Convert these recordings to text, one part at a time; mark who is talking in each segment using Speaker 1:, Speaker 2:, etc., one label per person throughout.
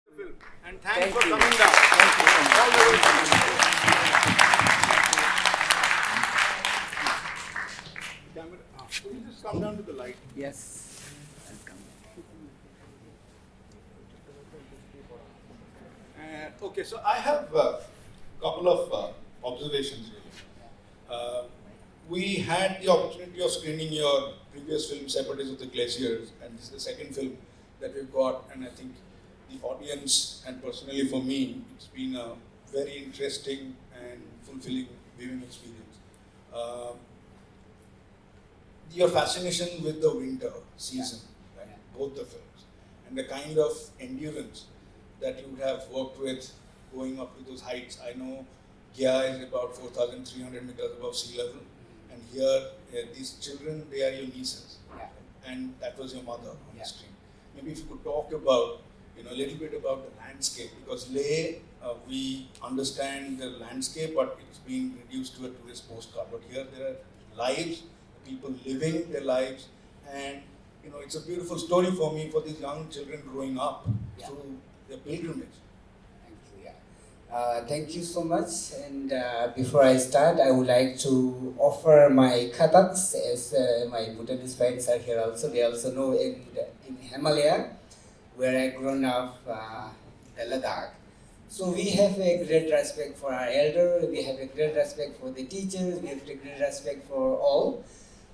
Speaker 1: And thanks for coming down.
Speaker 2: Thank you so much.
Speaker 1: All the way from camera. Could you just come down to the light?
Speaker 2: Yes. Welcome.
Speaker 1: Okay, so I have a couple of observations really. We had the opportunity of screening your previous film, Separatists of the Glaciers, and this is the second film that we've got, and I think the audience and personally for me, it's been a very interesting and fulfilling viewing experience. Your fascination with the winter season, right? Both the films, and the kind of endurance that you would have worked with going up to those heights. I know Gya is about 4,300 meters above sea level, and here these children, they are your nieces, and that was your mother on the screen. Maybe if you could talk about, a little bit about the landscape, because Leh, we understand the landscape, but it's been reduced to a tourist postcard. But here there are lives, people living their lives, and it's a beautiful story for me, for these young children growing up through their pilgrimage.
Speaker 2: Thank you. Thank you so much. And before I start, I would like to offer my Kathaks, as my Bhutanese friends are here also. They also know in Himalaya, where I grown up, the Ladakh. So we have a great respect for our elder, we have a great respect for the teachers, we have a great respect for all.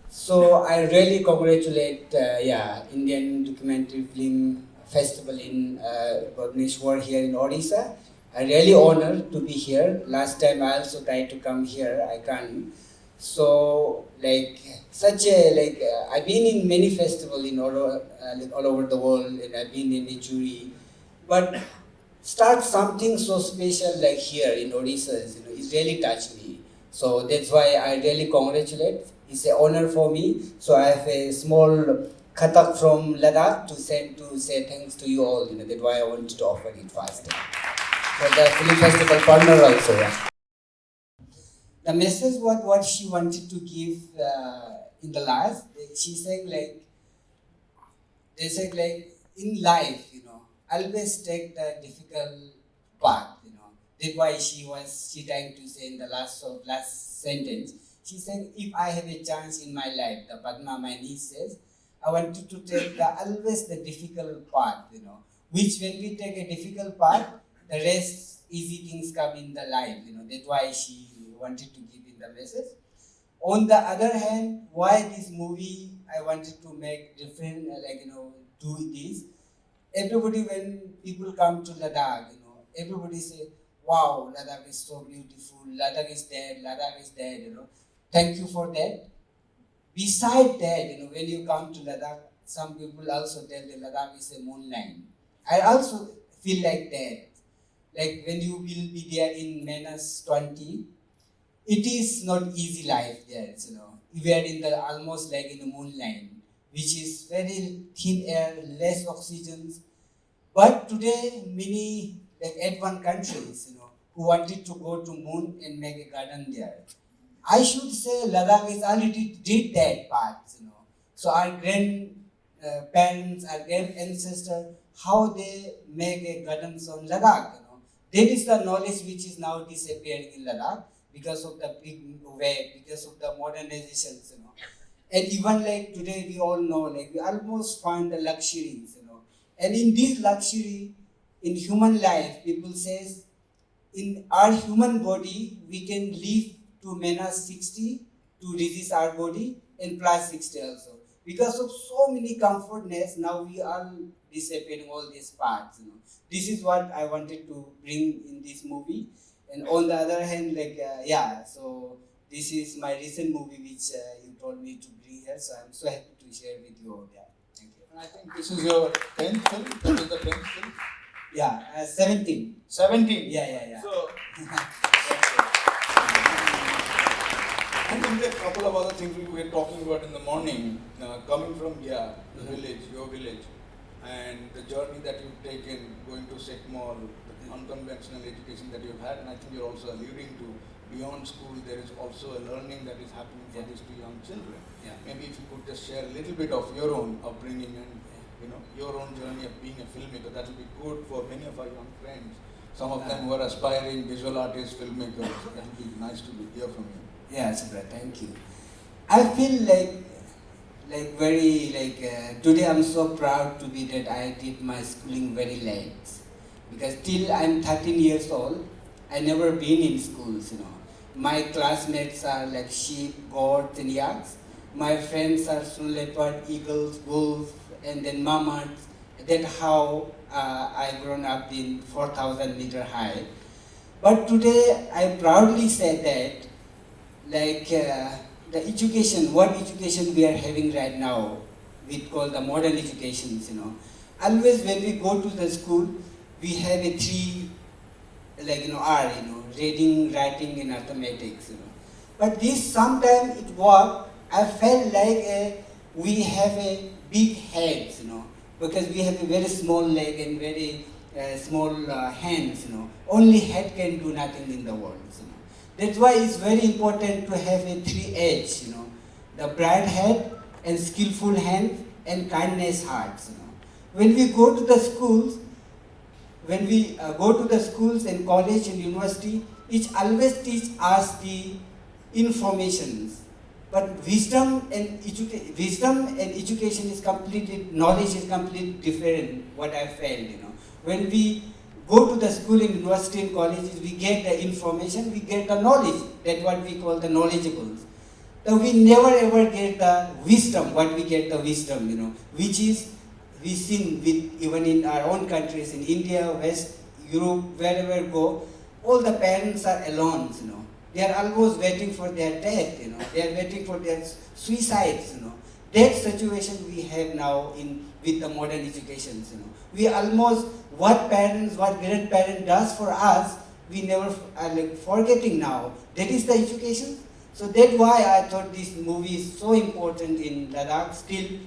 Speaker 2: So I really congratulate Indian Documentary Film Festival in Bhubaneswar here in Odisha. I'm really honored to be here. Last time I also tried to come here, I can't. So I've been in many festivals in all over the world, and I've been in the jury. But start something so special like here in Odisha, it's really touched me. So that's why I really congratulate. It's an honor for me. So I have a small Kathak from Ladakh to say thanks to you all. That's why I wanted to offer it first. For the film festival partner also. Yeah. The message what she wanted to give in the last, she said in life, always take the difficult path, That's why she trying to say in the last sentence. She said, if I have a chance in my life, the Padma, my niece says, I wanted to take always the difficult path, which when we take a difficult path, the rest easy things come in the life, That's why she wanted to give in the message. On the other hand, why this movie I wanted to make different, do this. Everybody, when people come to Ladakh, everybody say, wow, Ladakh is so beautiful, Ladakh is dead, Thank you for that. Beside that, when you come to Ladakh, some people also tell that Ladakh is a moonlight. I also feel like that. Like when you will be there in -20, it is not easy life there, We are in the almost like in the moonlight, which is very thin air, less oxygen. But today, many advanced countries, who wanted to go to moon and make a garden there. I should say Ladakh is already did that part, So our grandparents, our grand ancestors, how they make a gardens on Ladakh, That is the knowledge which is now disappearing in Ladakh because of the big wave, because of the modernizations, And even like today, we all know, we almost find the luxuries, And in this luxury, in human life, people says, in our human body, we can live to -60 to resist our body and +60 also. Because of so many comfortness, now we are disappearing all these parts, This is what I wanted to bring in this movie. And on the other hand, so this is my recent movie which you told me to bring here, so I'm so happy to share with you all. Yeah, thank you.
Speaker 1: And I think this is your 10th film. That is the 10th film.
Speaker 2: 17.
Speaker 1: 17.
Speaker 2: Yeah.
Speaker 1: So, I think there are a couple of other things we were talking about in the morning. Coming from the village, your village, and the journey that you've taken, going to Sekmol, the unconventional education that you've had, and I think you're also alluding to beyond school, there is also a learning that is happening for these two young children.
Speaker 2: Yeah.
Speaker 1: Maybe if you could just share a little bit of your own upbringing and your own journey of being a filmmaker. That will be good for many of our young friends. Some of them who are aspiring visual artists, filmmakers. That will be nice to hear from you.
Speaker 2: Yeah, Subra, thank you. I feel today I'm so proud to be that I did my schooling very late. Because till I'm 13 years old, I never been in schools, My classmates are like sheep, goats, and yaks. My friends are snow leopard, eagles, wolves, and then mammoths. That's how I grown up in 4,000 meter high. But today I proudly say that, the education, what education we are having right now, we call the modern educations, Always when we go to the school, we have a three, R, reading, writing, and mathematics, But this sometimes it work. I felt like we have a big heads, because we have a very small leg and very small hands, Only head can do nothing in the world, That's why it's very important to have a three edge, The bright head and skillful hands and kindness hearts, When we go to the schools, and college and university, it always teach us the informations. But wisdom and education is completely, knowledge is completely different, what I felt, When we go to the school and university and colleges, we get the information, we get the knowledge. That's what we call the knowledgeables. So we never ever get the wisdom, what we get the wisdom, which is we seen with even in our own countries, in India, West, Europe, wherever we go, all the parents are alone, They are almost waiting for their death, They are waiting for their suicides, That situation we have now with the modern education, We almost, what grandparent does for us, we never are forgetting now. That is the education. So that's why I thought this movie is so important in Ladakh. Still,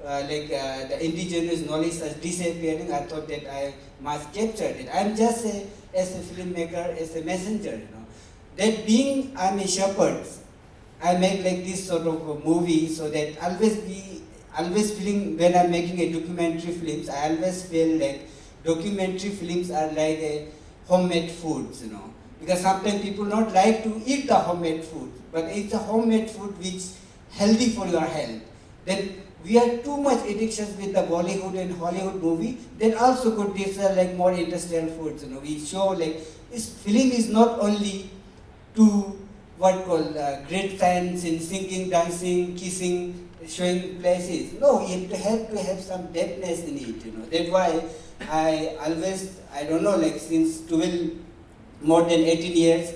Speaker 2: the indigenous knowledge is disappearing. I thought that I must capture it. I'm just as a filmmaker, as a messenger, That being I'm a shepherd, I make this sort of a movie so that always feeling when I'm making a documentary films, I always feel like documentary films are like a homemade foods, Because sometimes people not like to eat the homemade food, but it's a homemade food which healthy for your health. Then we have too much addictions with the Bollywood and Hollywood movie that also could be more industrial foods. We show this film is not only to what called great science in singing, dancing, kissing, showing places. No, you have to have some depthness in it. That's why I don't know, since more than 18 years,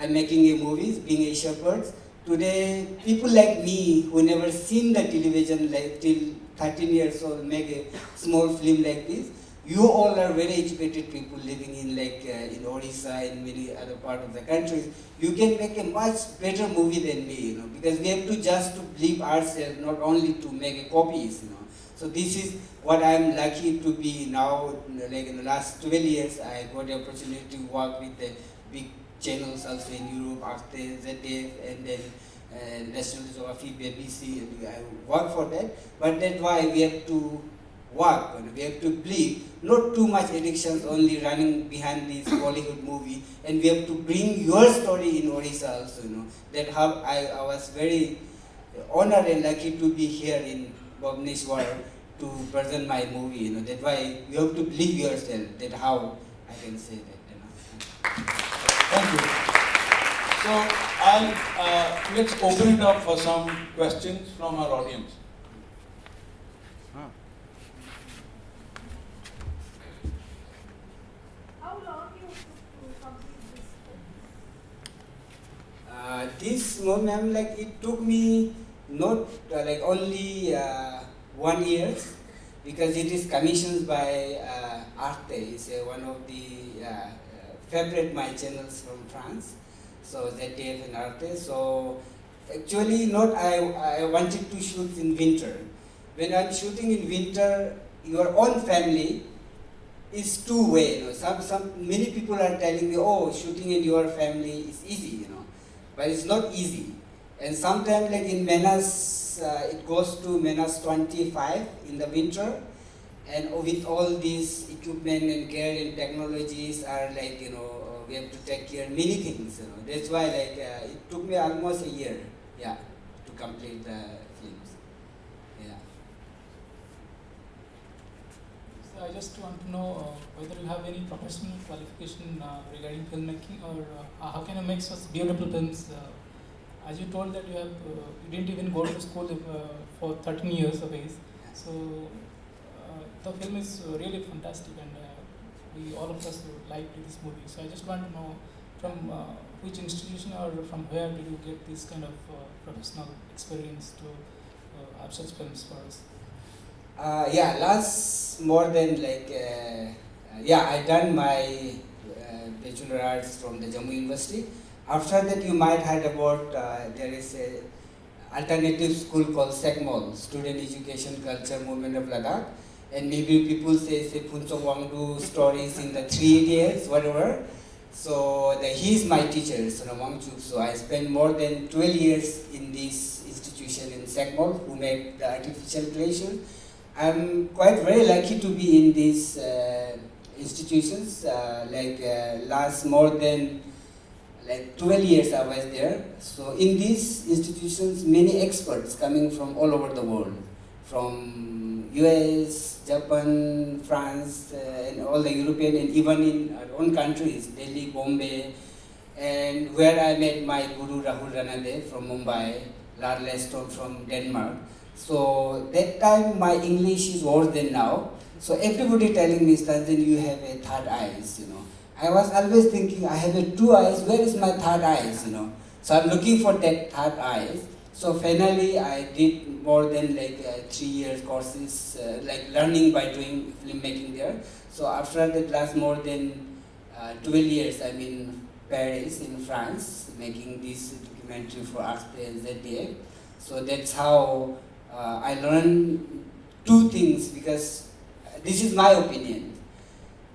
Speaker 2: I'm making a movies, being a shepherd. Today, people like me who never seen the television till 13 years old make a small film like this. You all are very educated people living in in Odisha and many other parts of the country. You can make a much better movie than me, because we have to just to believe ourselves, not only to make a copies, So this is what I'm lucky to be now. In the last 12 years, I got the opportunity to work with the big channels also in Europe, after ZDF, and then National Geography, BBC. I work for that, but that's why we have to work. We have to believe, not too much addictions only running behind this Bollywood movie, and we have to bring your story in Odisha also. That how I was very honored and lucky to be here in Bhubaneswar to present my movie. That's why you have to believe yourself. That how I can say that.
Speaker 1: Thank you. So let's open it up for some questions from our audience.
Speaker 3: How long you took to complete this film?
Speaker 2: This movie, it took me not only 1 year, because it is commissioned by Arte. It's one of the favorite my channels from France. So ZDF and Arte. So actually, not I wanted to shoot in winter. When I'm shooting in winter, your own family is two-way. Many people are telling me, oh, shooting in your family is easy, but it's not easy. And sometimes, in Menas, it goes to minus 25 in the winter, And with all these equipment and care and technologies are like, we have to take care of many things, That's why like it took me almost a year, yeah, to complete the films. Yeah.
Speaker 4: So I just want to know whether you have any professional qualification regarding filmmaking, or how can you make such beautiful films? As you told that you didn't even go to school for 13 years of age. So the film is really fantastic, and we all of us liked this movie. So I just want to know from which institution or from where did you get this kind of professional experience to have such films for us?
Speaker 2: Last more than like, I done my Bachelor Arts from the Jammu University. After that, you might heard about there is a alternative school called SECMOL, Student Education Culture Movement of Ladakh, and maybe people say Punso Wangdu stories in the 3 Idiots, whatever. So he's my teacher, Wangchu. So I spent more than 12 years in this institution in SECMOL, who made the artificial glacier. I'm quite very lucky to be in these institutions. Last more than 12 years I was there. So in these institutions, many experts coming from all over the world, from US, Japan, France, and all the European, and even in our own countries, Delhi, Bombay, and where I met my guru Rahul Ranade from Mumbai, Lard Leston from Denmark. So that time my English is worse than now. So everybody telling me, Stanzin, you have a third eyes, I was always thinking, I have 2 eyes, where is my third eyes, So I'm looking for that third eyes. So finally I did more than 3 years courses, learning by doing filmmaking there. So after that last more than 12 years, I'm in Paris, in France, making this documentary for Arte and ZDF. So that's how I learned 2 things, because this is my opinion.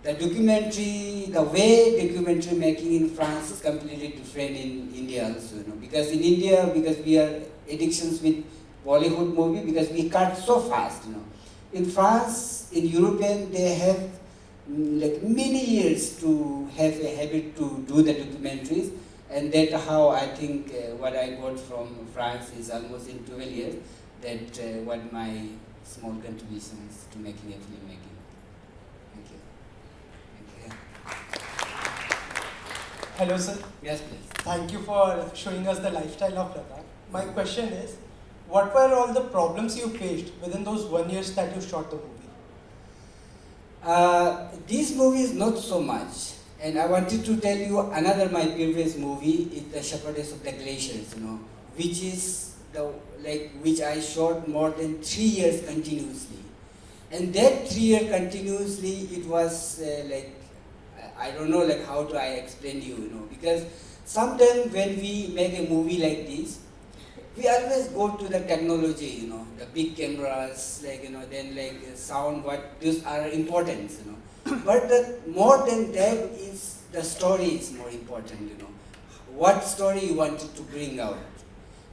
Speaker 2: The documentary, the way documentary making in France is completely different in India also, Because in India, because we are addictions with Bollywood movie, because we cut so fast, In France, in European, they have many years to have a habit to do the documentaries, and that's how I think what I got from France is almost in 12 years, that what my small contributions to making a filmmaking. Thank you.
Speaker 5: Hello, sir.
Speaker 2: Yes, please.
Speaker 5: Thank you for showing us the lifestyle of Ladakh. My question is, what were all the problems you faced within those 1 year that you shot the movie?
Speaker 2: This movie is not so much, and I wanted to tell you another my previous movie is The Shepherdess of the Glaciers, which is which I shot more than 3 years continuously. And that 3 years continuously, it was I don't know how to I explain you, because sometimes when we make a movie like this, we always go to the technology, the big cameras, then sound, what these are important, But more than that is the story is more important, What story you wanted to bring out.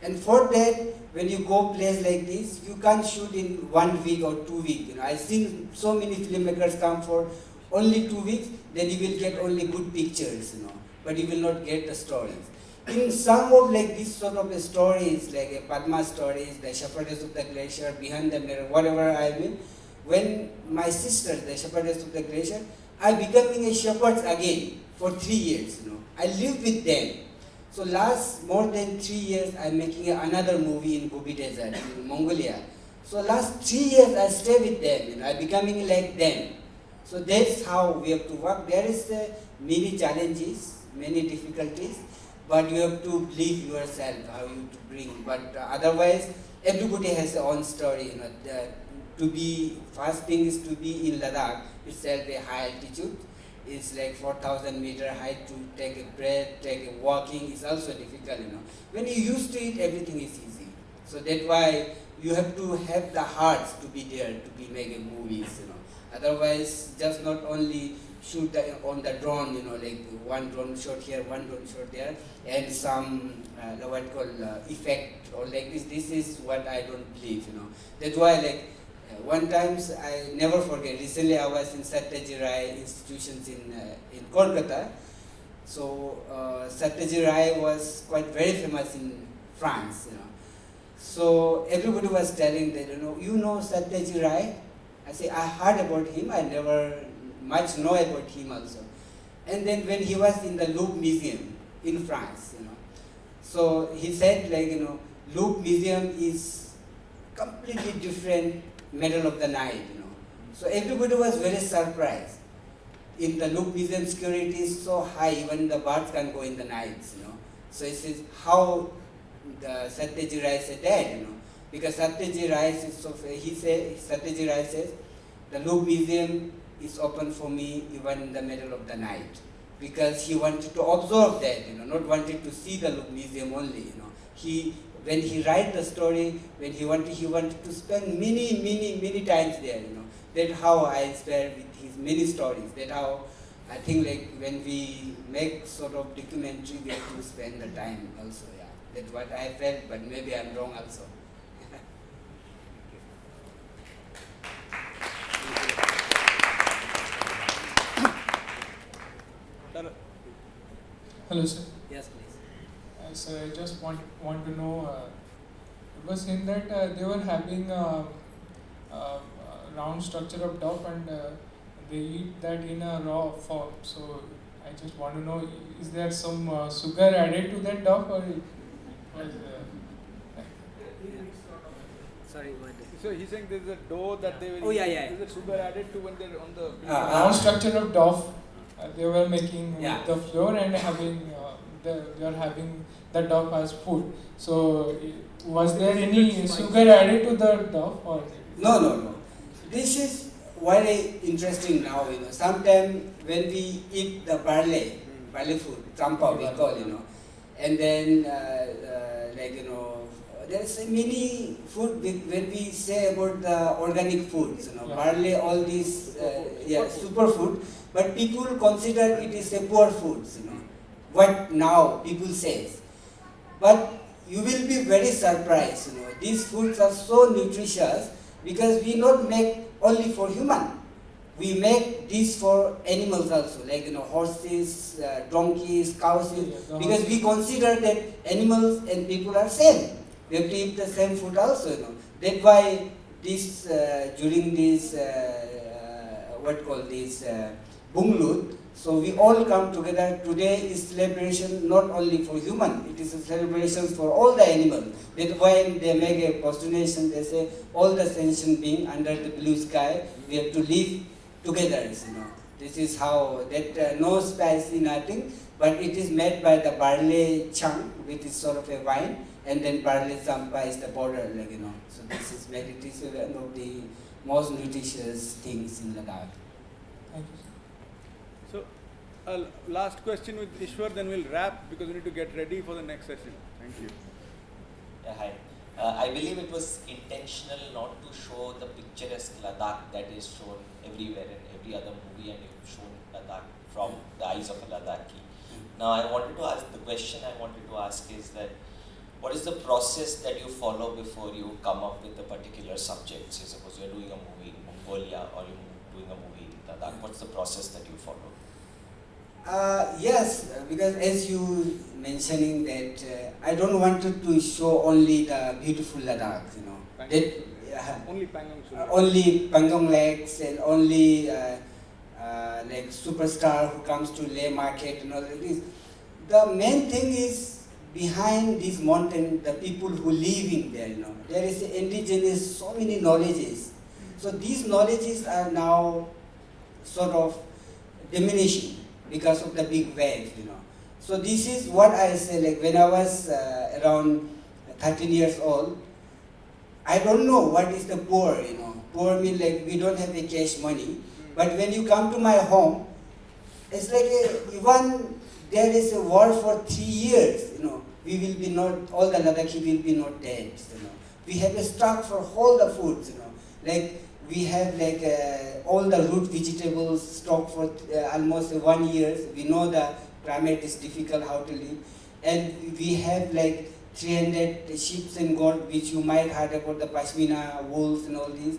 Speaker 2: And for that, when you go place like this, you can't shoot in 1 week or 2 weeks. I've seen so many filmmakers come for only 2 weeks, then you will get only good pictures, but you will not get the stories. In some of this sort of stories, like a Padma stories, the Shepherdess of the Glacier, Behind the Mirror, whatever I mean, when my sister, the Shepherdess of the Glacier, I becoming a shepherd again for 3 years, I live with them. So last more than 3 years, I'm making another movie in Gobi Desert, in Mongolia. So last 3 years, I stay with them, I'm becoming like them. So that's how we have to work. There is many challenges, many difficulties, but you have to believe yourself how you to bring. But otherwise, everybody has their own story. First thing is to be in Ladakh itself, a high altitude. It's 4,000 meter height. To take a breath, take a walking is also difficult. When you used to it, everything is easy. So that's why you have to have the hearts to be there to be making movies. Otherwise, just not only shoot on the drone, one drone shot here, one drone shot there, and some what called effect or this. This is what I don't believe. That's why One times I never forget. Recently I was in Satyaji Rai institutions in Kolkata. So Satyaji Rai was quite very famous in France, So everybody was telling that, you know Satyaji Rai? I say, I heard about him, I never much know about him also. And then when he was in the Louvre Museum in France, so he said Louvre Museum is completely different middle of the night, So everybody was very surprised. In the Louvre Museum security is so high, even the birds can go in the nights, So it says how the Satyaji Rai said that, because Satyaji Rai says, Satyaji Rai says, the Louvre Museum is open for me even in the middle of the night, because he wanted to observe that, not wanted to see the Louvre Museum only, When he write the story, when he wanted to spend many times there, That's how I inspired with his many stories. That's how I think when we make sort of documentary, we have to spend the time also, That's what I felt, but maybe I'm wrong also.
Speaker 4: Hello, sir.
Speaker 2: Yes, please.
Speaker 4: So I just want to know, it was in that they were having round structure of dough and they eat that in a raw form. So I just want to know, is there some sugar added to that dough or it was
Speaker 2: Sorry, what?
Speaker 6: So he's saying there's a dough that they will.
Speaker 2: Oh, yeah.
Speaker 6: There's a sugar added to when they're on the.
Speaker 4: round structure of dough they were making
Speaker 2: Yeah.
Speaker 4: with the flour and having they are having the dough as food. So was there any sugar added to the dough or?
Speaker 2: No. This is very interesting now, Sometimes when we eat the barley food, trampa we call, and then there's many food when we say about the organic foods, barley, all these, superfood, but people consider it is a poor foods, what now people says. But you will be very surprised, these foods are so nutritious because we not make only for human. We make this for animals also, horses, donkeys, cows, because we consider that animals and people are same. We have to eat the same food also, That's why this, during this, Bunglut, so we all come together. Today is celebration not only for human, it is a celebration for all the animals. That's why they make a postulation, they say all the sentient beings under the blue sky, we have to live together, This is how, that no spicy, nothing, but it is made by the barley chunk, which is sort of a wine, and then barley sampa is the border, So this is made, it is one of the most nutritious things in Ladakh.
Speaker 4: Thank you, sir.
Speaker 6: So, last question with Ishwar, then we'll wrap because we need to get ready for the next session. Thank you.
Speaker 7: Yeah, hi. I believe it was intentional not to show the picturesque Ladakh that is shown everywhere in every other movie, and you've shown Ladakh from the eyes of a Ladakhi. Now, I wanted to ask, the question I wanted to ask is that, what is the process that you follow before you come up with a particular subject? Say, suppose you're doing a movie in Mongolia or you're doing a movie in Ladakh. What's the process that you follow?
Speaker 2: Yes, because as you mentioning that I don't want to show only the beautiful Ladakh,
Speaker 6: Only Pangong Sulek.
Speaker 2: Only Pangong Lakes and only superstar who comes to Leh market and all this. The main thing is behind this mountain, the people who live in there, There is indigenous, so many knowledges. So these knowledges are now sort of diminishing because of the big wave, So this is what I say, when I was around 13 years old, I don't know what is the poor, Poor means we don't have a cash money. But when you come to my home, it's even there is a war for 3 years, we will be not, all the Ladakhi will be not dead, We have a stock for all the foods, we have all the root vegetables stock for almost 1 year. We know the climate is difficult, how to live. And we have 300 sheep and goats, which you might heard about the Pashmina wools and all these.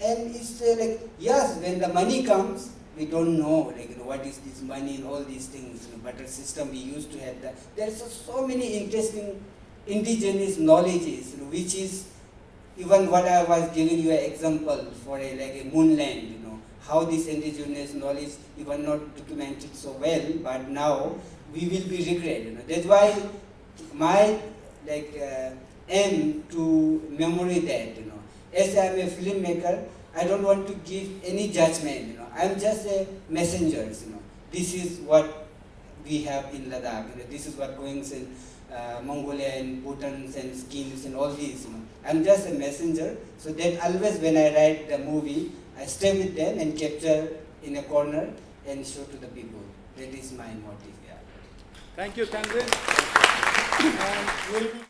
Speaker 2: And it's like, yes, when the money comes, we don't know, like, what is this money and all these things, but the system we used to have that. There's so many interesting indigenous knowledges, which is even what I was giving you an example for like a moonland, how this indigenous knowledge even not documented so well, but now we will be regret. That's why my aim to memory that, as I am a filmmaker, I don't want to give any judgment, I'm just a messenger, This is what we have in Ladakh, this is what goings in Mongolia and Bhutans and skins and all these, I'm just a messenger, so that always when I write the movie, I stay with them and capture in a corner and show to the people. That is my motive, yeah.
Speaker 6: Thank you, Stanzin. And we'll be